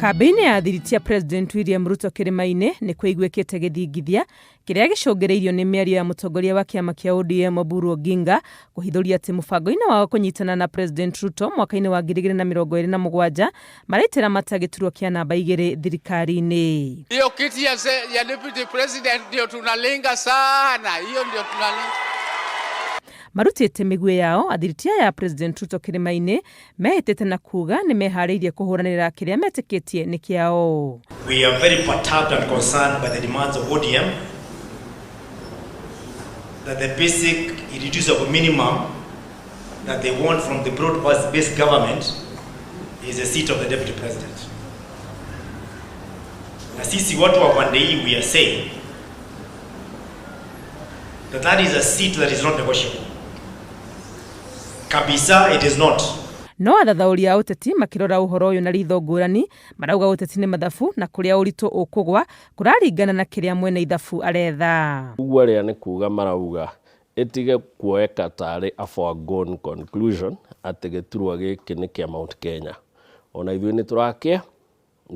Kambĩini ya thiriti ya President William Ruto Kĩrĩma-inĩ nĩ kwĩiguĩkĩte gĩthingithia kĩrĩa gĩcũngĩrĩirio nĩ mĩario ya mũtongoria wa kĩama kĩa ODM Oburu Oginga kũhithũria atĩ mũbango-inĩ wao kũnyitana na President Ruto mwaka-inĩ wa 2027 maraitĩra mata gĩturwa kĩa namba 2 thirikari-inĩ. Hiyo kiti ya deputy president ndio tunalenga sana, hiyo ndio tunalenga. Marutĩte mĩguĩ yao athiriti ya President Ruto Kĩrĩma-inĩ mehĩtĩte na kuga nĩ meharĩirie kũhũranĩra kĩrĩa metĩkĩtie nĩ kĩao. We are very perturbed and concerned by the demands of ODM that the basic irreducible minimum that they want from the broad-based government is a seat of the deputy president. Na sisi watu wa pande hii we are saying that is a seat that is not negotiable. Kabisa, it is not. No athathaũri a ũteti makĩrora ũhoro ũyũ na ritho ngũrani marauga ũteti nĩ mathabu na kũrĩa ũritũ ũkũgwa kũraringana na kĩrĩa mwene ithabu aretha. Ũguo arĩa nĩ kuga marauga ĩtige kuoeka tarĩ a foregone conclusion atĩ gĩturwa gĩkĩ nĩ kĩa Mount Kenya. Ona ithuĩ nĩ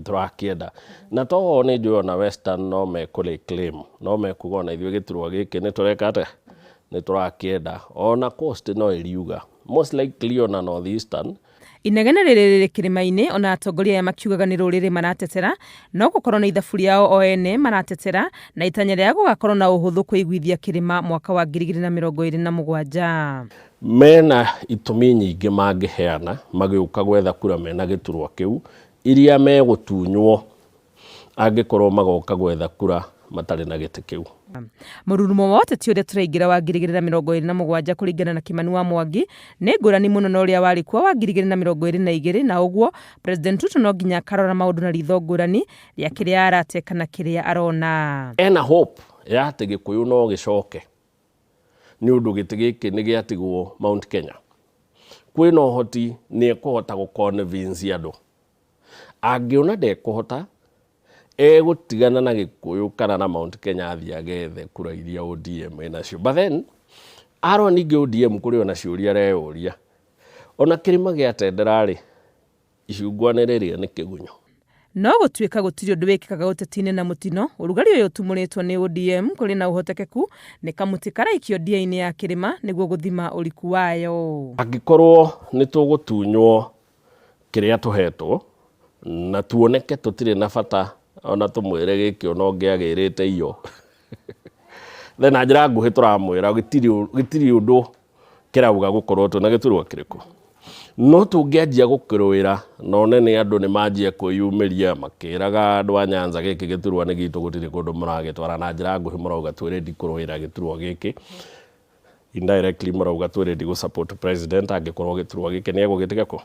tũrakĩenda. Na toho nĩ njũĩ ona Western no mekũrĩ claim. No mekuga ona ithuĩ gĩturwa gĩkĩ nĩ tũreka atĩ nĩ tũrakĩenda. Ona Coast no ĩriuga. Most likely ona North Eastern. Inegene rĩrĩ Kĩrĩma-inĩ ona atongoria aya makiugaga nĩ rũrĩrĩ maratetera no gũkorwo na ithabu rĩao o ene maratetera na itanya rĩa gũgakorwo na ũhũthũ kũiguithia kĩrĩma mwaka wa 2027. Mena itũmi nyingĩ mangĩheana magĩũka gwetha kura mena gĩturwa kĩu iria megũtunywo angĩkorwo magoka gwetha kura matarĩ na gĩtĩ kĩu. Mũrurumo wa ũteti ũrĩa tũraingĩra wa 2027 kũringana na Kimani wa Mwangi nĩ ngũrani mũno na ũrĩa warĩ kuo wa 2022 na ũguo President Ruto no nginya akarora maũndũ na ritho ngũrani rĩa kĩrĩa arate kana kĩrĩa arona. Ena hope ya atĩ Gĩkũyũ no gĩcoke nĩ ũndũ gĩtĩ gĩkĩ nĩ gĩatigwo Mount Kenya. Kwĩna ũhoti nĩ ekũhota gũconvince andũ. Angĩona ndekũhota gũtigana na Gĩkũyũ kana na Mount Kenya athiĩ agethe kura iria ODM enacio. But then aro ningĩ ODM kũrĩ ona ciũria areyũria. Ona kĩrĩma gĩatendera-rĩ icungwa nĩ rĩrĩa nĩ kĩgunyũ. No gũtuĩka gũtirĩ ũndũ wĩkĩkaga ũteti-inĩ na mũtino, ũrugarĩ ũyũ ũtumũrĩtwo nĩ ODM kũrĩ na ũhotekeku nĩ kamũtĩ karaikio ndia-inĩ ya kĩrĩma nĩguo gũthima ũriku wayo. Angĩkorwo nĩ tũgũtunywo kĩrĩa tũhetwo na tuoneke tũtirĩ na bata ona tũmwĩre gĩkĩ ona ũngĩagĩrĩte iyo. Then na njĩra nguhĩ tũramwĩra gĩtirĩ ũndũ kĩrauga gũkorwo twĩna gĩturwa kĩrĩkũ. No tũngĩanjia gũkĩrũĩra na one nĩ andũ nĩ manjia kwĩyumĩria makĩraga andũ a Nyanza gĩkĩ gĩturwa nĩ gitũ gũtirĩ kũndũ mũragĩtwara na njĩra nguhĩ mũrauga twĩrendi kũrũĩra gĩturwa gĩkĩ. Indirectly mũrauga twĩrendi gũsupport president angĩkorwo gĩturwa gĩkĩ nĩ egũgĩtiga kũ.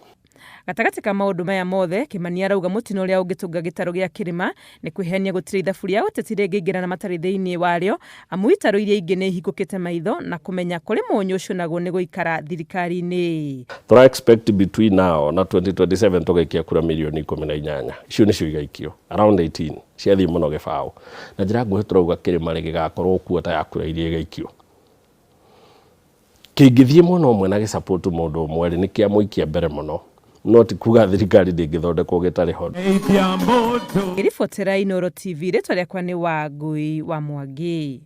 Gatagatĩ ka maũndũ maya mothe Kimani arauga mũtino ũrĩa ũngĩtũnga gĩtarũ gĩa kĩrĩma nĩ kwĩhenia gũtirĩ ithabu rĩa ũteti rĩngĩingĩra na matarĩ thĩinĩ warĩo amu itarũ iria ingĩ nĩ ihingũkĩte maitho na kũmenya kũrĩ mũnyũ ũcio naguo nĩ gũikara thirikari-inĩ. Tũra expect between now na 2027 tũgaikia kura milioni 18. Icio nĩcio igaikio around 18 ciathiĩ mũno gĩbaũ. Na njĩra nguhĩ tũrauga kĩrĩma gĩgakorwo kuo ta ya kura iria igaikio. Kĩngĩthiĩ mũno ũmwe na gĩsupport mũndũ ũmwe nĩ kĩa mũikia mbere mũno. No ti kuga thirikari ndĩngĩthondekwo gĩtarĩ ho. Iribotera Inooro TV rĩtwa rĩakwa nĩ Wangui wa Mwangi.